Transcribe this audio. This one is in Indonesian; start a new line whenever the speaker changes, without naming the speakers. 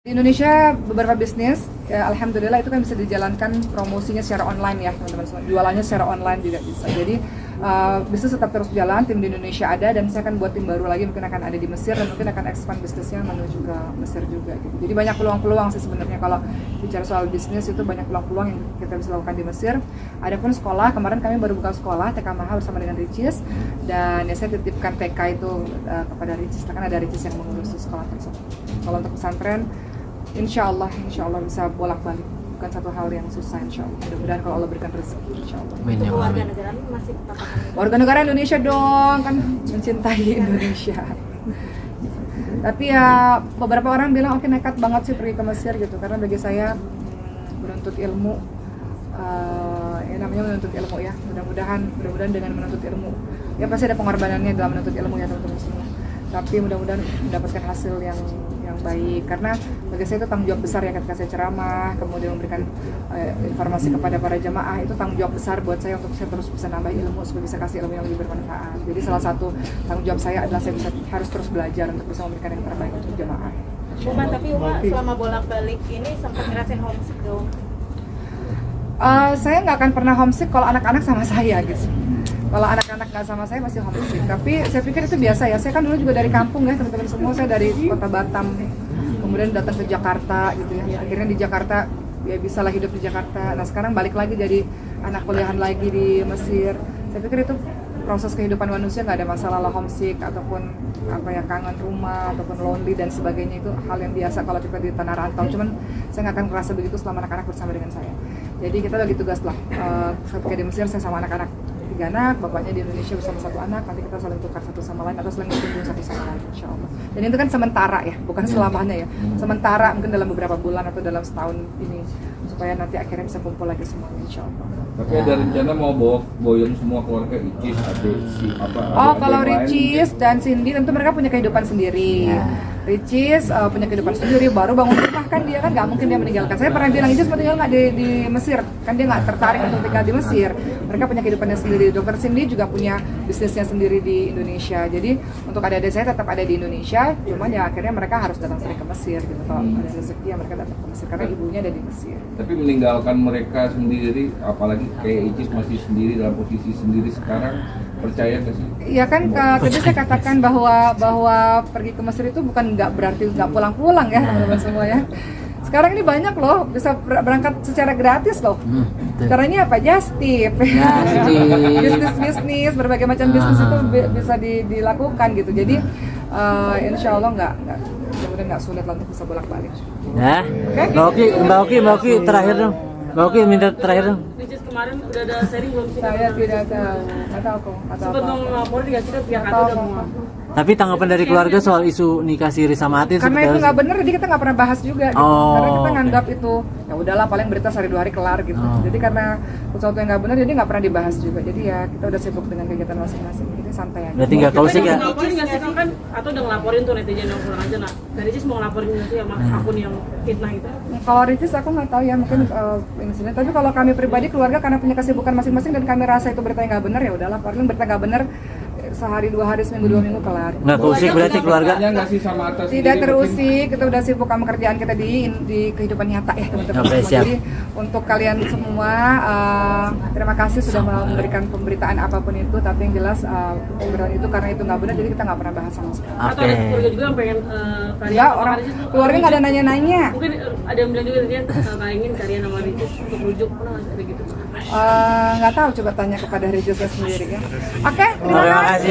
Di Indonesia beberapa bisnis, ya, alhamdulillah itu kan bisa dijalankan promosinya secara online ya teman-teman semua. Jualannya secara online juga bisa. Jadi bisnis tetap terus jalan, tim di Indonesia ada dan saya akan buat tim baru lagi mungkin akan ada di Mesir dan mungkin akan expand bisnisnya menuju ke Mesir juga gitu. Jadi banyak peluang-peluang sih sebenarnya kalau bicara soal bisnis itu banyak peluang-peluang yang kita bisa lakukan di Mesir. Adapun sekolah, kemarin kami baru buka sekolah TK Maha bersama dengan Ricis dan ya saya titipkan TK itu kepada Ricis, kan ada Ricis yang mengurus sekolah tersebut. Kalau untuk pesantren Insya Allah bisa bolak-balik, bukan satu hal yang susah insya Allah. Mudah-mudahan kalau Allah berikan rezeki insya Allah.
Untuk warga negara masih tetap akan
warga negara Indonesia dong, kan mencintai Indonesia. Tapi ya beberapa orang bilang oke nekat banget sih pergi ke Mesir gitu, karena bagi saya menuntut ilmu, ya namanya menuntut ilmu ya. Mudah-mudahan dengan menuntut ilmu, ya pasti ada pengorbanannya dalam menuntut ilmu ya teman-teman semua. Tapi mudah-mudahan mendapatkan hasil yang baik, karena bagi saya itu tanggung jawab besar ya ketika saya ceramah, kemudian memberikan informasi kepada para jamaah, itu tanggung jawab besar buat saya untuk saya terus bisa nambah ilmu supaya bisa kasih ilmu yang lebih bermanfaat. Jadi salah satu tanggung jawab saya adalah saya harus terus belajar untuk bisa memberikan yang terbaik untuk jamaah.
Tapi Uma selama bolak-balik ini sempat ngerasain homesick dong?
Saya nggak akan pernah homesick kalau anak-anak sama saya gitu. Kalau anak-anak nggak sama saya masih homesick, tapi saya pikir itu biasa ya. Saya kan dulu juga dari kampung ya teman-teman semua, saya dari kota Batam, kemudian datang ke Jakarta gitu ya. Akhirnya di Jakarta ya bisalah hidup di Jakarta. Nah sekarang balik lagi jadi anak kuliahan lagi di Mesir. Saya pikir itu proses kehidupan manusia, nggak ada masalah lah homesick ataupun apa ya kangen rumah ataupun lonely dan sebagainya, itu hal yang biasa kalau kita di tanah rantau. Cuman saya nggak akan merasa begitu selama anak-anak bersama dengan saya. Jadi kita bagi tugas lah. Ketika di Mesir saya sama anak-anak 3 anak, bapaknya di Indonesia bersama 1 anak, nanti kita saling tukar satu sama lain atau saling berkunjung satu sama lain insya Allah. Dan itu kan sementara ya, bukan selamanya ya. Sementara mungkin dalam beberapa bulan atau dalam setahun ini supaya nanti akhirnya bisa kumpul lagi semuanya insya Allah.
Tapi ada rencana mau bawa boyong semua keluarga Ricis, adik si apa?
Kalau Ricis dan Cindy tentu mereka punya kehidupan sendiri. Ricis punya kehidupan sendiri, baru bangun rumah kan dia kan nggak mungkin dia meninggalkan. Saya pernah bilang Ricis mau tinggal nggak di Mesir, kan dia nggak tertarik untuk tinggal di Mesir. Mereka punya kehidupannya sendiri. Dokter Cindy juga punya bisnisnya sendiri di Indonesia. Jadi untuk adik-adik saya tetap ada di Indonesia, cuman ya akhirnya mereka harus datang sering ke Mesir gitu. Kalau ada rezeki ya mereka datang ke Mesir karena ibunya ada di Mesir.
Tapi meninggalkan mereka sendiri, apalagi kayak Ricis masih sendiri dalam posisi sendiri sekarang, percaya nggak sih?
Iya kan, tadi saya katakan bahwa pergi ke Mesir itu bukan nggak berarti nggak pulang-pulang ya teman-teman semua ya. Sekarang ini banyak loh bisa berangkat secara gratis loh. Caranya apa? Just tip. Bisnis berbagai macam bisnis itu bisa dilakukan gitu. Jadi insya Allah mudah-mudahan nggak sulit lah untuk bisa bolak-balik.
Ya. Mbak Oki terakhir dong. Mbak Oki minta terakhir dong.
Ricis kemarin udah ada sharing belum sih?
Saya tidak tahu. Nggak tahu kok.
Sempat mau ngelaporin nggak sih pihak itu udah mau?
Tapi tanggapan dari keluarga soal isu nikah Siri sama Atin
karena itu nggak benar, jadi kita nggak pernah bahas juga gitu. Karena kita nganggap itu ya udahlah paling berita sehari 2 hari kelar gitu. Jadi karena sesuatu yang nggak benar jadi nggak pernah dibahas juga. Jadi ya kita udah sibuk dengan kegiatan masing-masing, jadi santai aja.
Berarti nggak kausik ya?
Ngelaporin nggak sih kan? Atau udah ngelaporin tuh netizen yang kurang aja nah. Dari Ricis mau ngelaporin nggak sih sama akun yang fitnah itu?
Kalau Ricis aku nggak tahu ya, mungkin insiden. Tapi kalau kami pribadi keluarga karena punya kesibukan masing-masing dan kami rasa itu berita yang nggak benar ya udahlah, paling berita nggak benar sehari 2 hari, seminggu 2 minggu kelar.
Nggak terusik berarti keluarganya
nggak sih sama atas?
Tidak terusik, kita udah sibuk sama kerjaan kita di kehidupan nyata ya teman-teman. Jadi untuk kalian semua terima kasih sudah memberikan pemberitaan apapun itu, tapi yang jelas pemberitaan itu karena itu nggak benar jadi kita nggak pernah bahas sama sekali.
Atau ada keluarga juga yang pengen
Enggak, orang keluarga nggak ada nanya-nanya.
Mungkin ada yang bilang juga dia ingin karya nama Ricis untuk rujuk, pernah nggak ada gitu?
Nggak tahu, coba tanya kepada Ricisnya sendiri ya. Oke,
terima kasih.